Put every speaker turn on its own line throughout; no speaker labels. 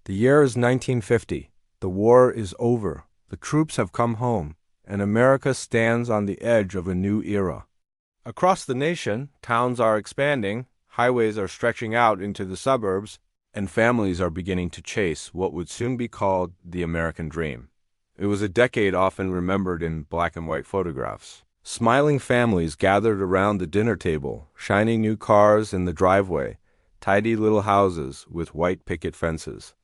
The year is 1950. The war is over. The troops have come home, and America stands on the edge of a new era. Across the nation, towns are expanding, highways are stretching out into the suburbs, and families are beginning to chase what would soon be called the American dream. It was a decade often remembered in black and white photographs. Smiling families gathered around the dinner table, shiny new cars in the driveway, tidy little houses with white picket fences.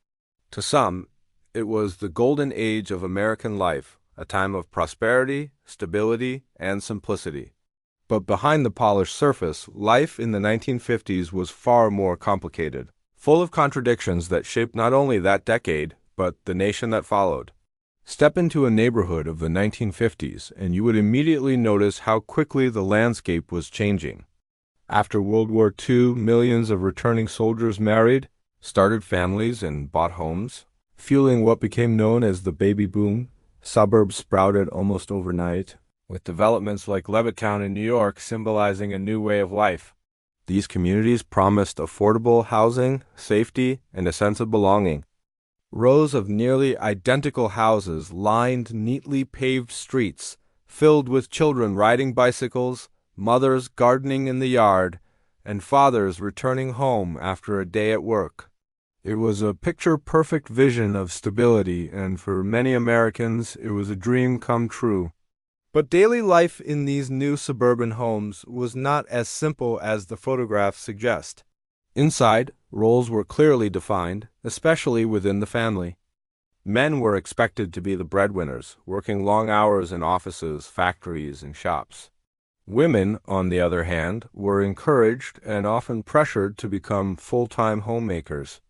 To some, it was the golden age of American life, a time of prosperity, stability, and simplicity. But behind the polished surface, life in the 1950s was far more complicated, full of contradictions that shaped not only that decade, but the nation that followed. Step into a neighborhood of the 1950s, and you would immediately notice how quickly the landscape was changing. After World War II, millions of returning soldiers married, started families, and bought homes. Fueling what became known as the baby boom, suburbs sprouted almost overnight, with developments like Levittown in New York symbolizing a new way of life. These communities promised affordable housing, safety, and a sense of belonging. Rows of nearly identical houses lined neatly paved streets, filled with children riding bicycles, mothers gardening in the yard, and fathers returning home after a day at work. It was a picture-perfect vision of stability, and for many Americans, it was a dream come true. But daily life in these new suburban homes was not as simple as the photographs suggest. Inside, roles were clearly defined, especially within the family. Men were expected to be the breadwinners, working long hours in offices, factories, and shops. Women, on the other hand, were encouraged and often pressured to become full-time homemakers.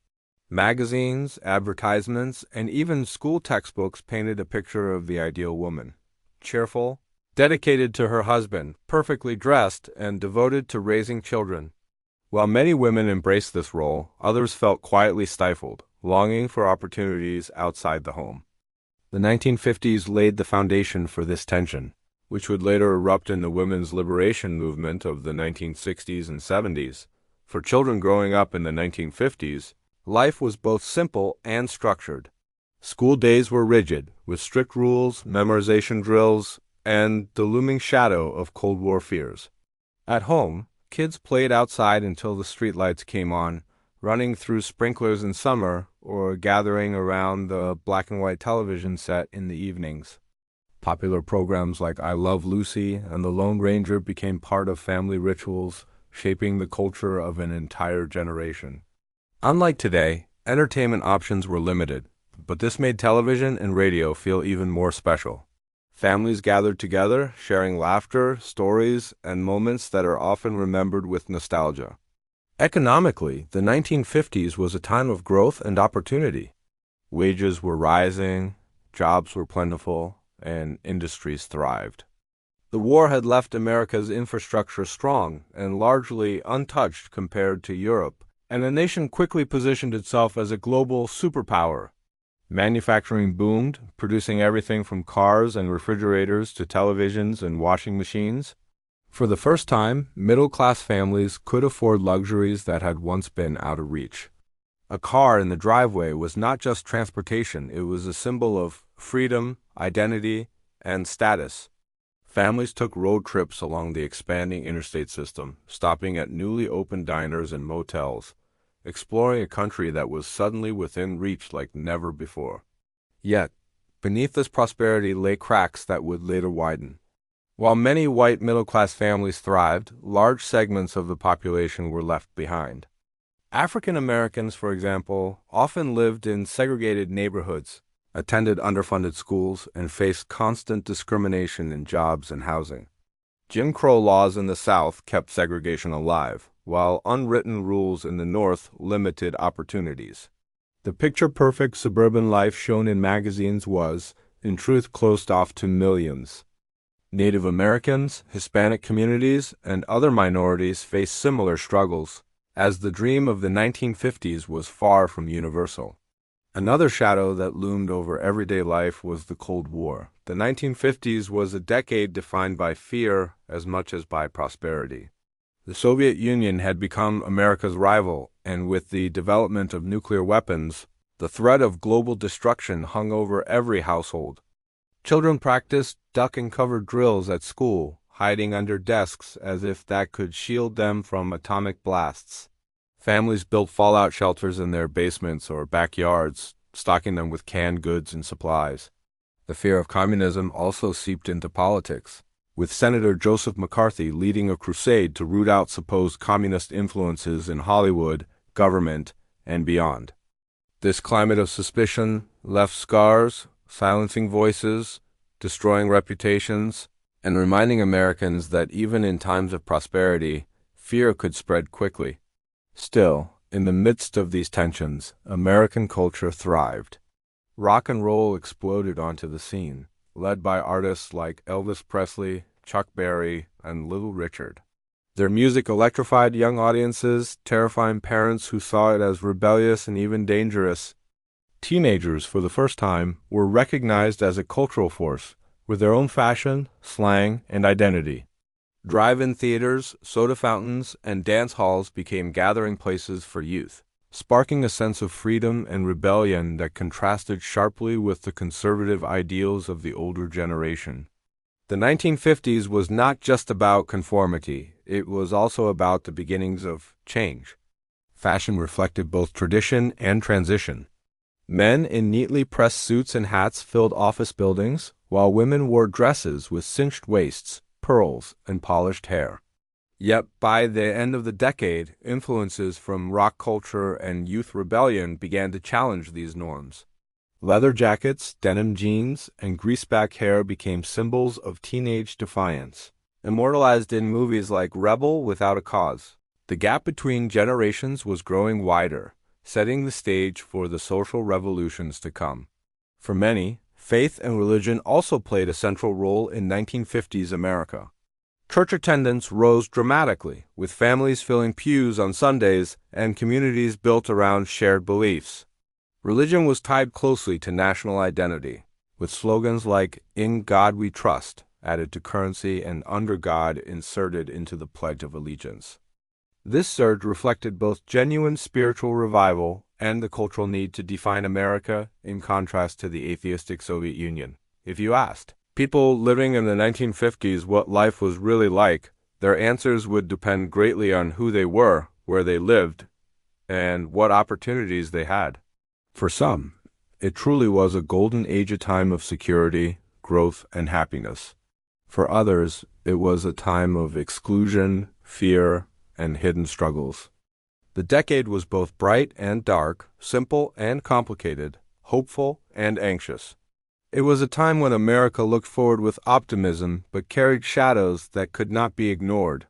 Magazines, advertisements, and even school textbooks painted a picture of the ideal woman. Cheerful, dedicated to her husband, perfectly dressed, and devoted to raising children. While many women embraced this role, others felt quietly stifled, longing for opportunities outside the home. The 1950s laid the foundation for this tension, which would later erupt in the women's liberation movement of the 1960s and 70s. For children growing up in the 1950s, life was both simple and structured. School days were rigid, with strict rules, memorization drills, and the looming shadow of Cold War fears. At home, kids played outside until the streetlights came on, running through sprinklers in summer or gathering around the black and white television set in the evenings. Popular programs like I Love Lucy and The Lone Ranger became part of family rituals, shaping the culture of an entire generation. Unlike today, entertainment options were limited, but this made television and radio feel even more special. Families gathered together, sharing laughter, stories, and moments that are often remembered with nostalgia. Economically, the 1950s was a time of growth and opportunity. Wages were rising, jobs were plentiful, and industries thrived. The war had left America's infrastructure strong and largely untouched compared to Europe, and the nation quickly positioned itself as a global superpower. Manufacturing boomed, producing everything from cars and refrigerators to televisions and washing machines. For the first time, middle-class families could afford luxuries that had once been out of reach. A car in the driveway was not just transportation, it was a symbol of freedom, identity, and status. Families took road trips along the expanding interstate system, stopping at newly opened diners and motels, exploring a country that was suddenly within reach like never before. Yet, beneath this prosperity lay cracks that would later widen. While many white middle-class families thrived, large segments of the population were left behind. African Americans, for example, often lived in segregated neighborhoods, attended underfunded schools, and faced constant discrimination in jobs and housing. Jim Crow laws in the South kept segregation alive, while unwritten rules in the North limited opportunities. The picture-perfect suburban life shown in magazines was, in truth, closed off to millions. Native Americans, Hispanic communities, and other minorities faced similar struggles, as the dream of the 1950s was far from universal. Another shadow that loomed over everyday life was the Cold War. The 1950s was a decade defined by fear as much as by prosperity. The Soviet Union had become America's rival, and with the development of nuclear weapons, The threat of global destruction hung over every household. Children practiced duck-and-cover drills at school, hiding under desks as if that could shield them from atomic blasts. Families built fallout shelters in their basements or backyards, stocking them with canned goods and supplies. The fear of communism also seeped into politics, with Senator Joseph McCarthy leading a crusade to root out supposed communist influences in Hollywood, government, and beyond. This climate of suspicion left scars, silencing voices, destroying reputations, and reminding Americans that even in times of prosperity, fear could spread quickly. Still, in the midst of these tensions, American culture thrived. Rock and roll exploded onto the scene, led by artists like Elvis Presley, Chuck Berry, and Little Richard. Their music electrified young audiences, terrifying parents who saw it as rebellious and even dangerous. Teenagers, for the first time, were recognized as a cultural force, with their own fashion, slang, and identity. Drive-in theaters, soda fountains, and dance halls became gathering places for youth, sparking a sense of freedom and rebellion that contrasted sharply with the conservative ideals of the older generation. The 1950s was not just about conformity, it was also about the beginnings of change. Fashion reflected both tradition and transition. Men in neatly pressed suits and hats filled office buildings, while women wore dresses with cinched waists, pearls, and polished hair. Yet by the end of the decade, influences from rock culture and youth rebellion began to challenge these norms. Leather jackets, denim jeans, and greaseback hair became symbols of teenage defiance, immortalized in movies like Rebel Without a Cause. The gap between generations was growing wider, setting the stage for the social revolutions to come. For many, faith and religion also played a central role in 1950s America. Church attendance rose dramatically, with families filling pews on Sundays and communities built around shared beliefs. Religion was tied closely to national identity, with slogans like "In God We Trust" added to currency and "Under God" inserted into the Pledge of Allegiance. This surge reflected both genuine spiritual revival and the cultural need to define America in contrast to the atheistic Soviet Union. If you asked people living in the 1950s what life was really like, their answers would depend greatly on who they were, where they lived, and what opportunities they had. For some, it truly was a golden age, a time of security, growth, and happiness. For others, it was a time of exclusion, fear, and hidden struggles. The decade was both bright and dark, simple and complicated, hopeful and anxious. It was a time when America looked forward with optimism but carried shadows that could not be ignored.